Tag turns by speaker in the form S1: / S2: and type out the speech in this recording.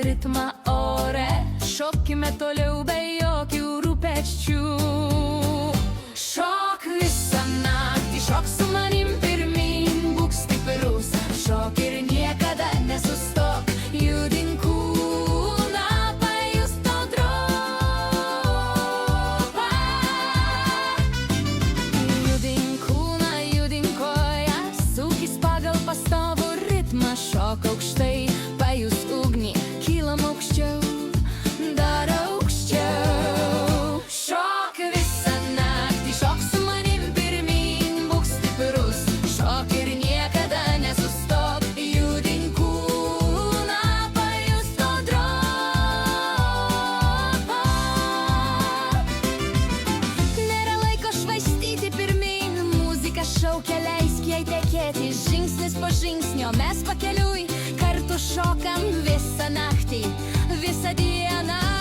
S1: ritmą ore, šokime toliau be jokių rūpesčių. Šok visą naktį, šok su manim pirmyn, būk stiprus, šok ir niekada nesustok, judink kūną, pajusk to dropą. Judink kūną, judink kojas, sukis pagal pastovų ritmą, šok aukštai, pajusk ugnį, kylam aukščiau, dar aukščiau. Šok visą naktį, šok su manim pirmyn, būk stiprus, šok ir niekada nesustok, judink kūną, pajusk to dropą. Nėra laiko švaistyti pirmyn, muzika šaukia, leisk jai tekėti, žingsnis po žingsnio mes pakeliui, kartu šokam visą naktį, visą dieną.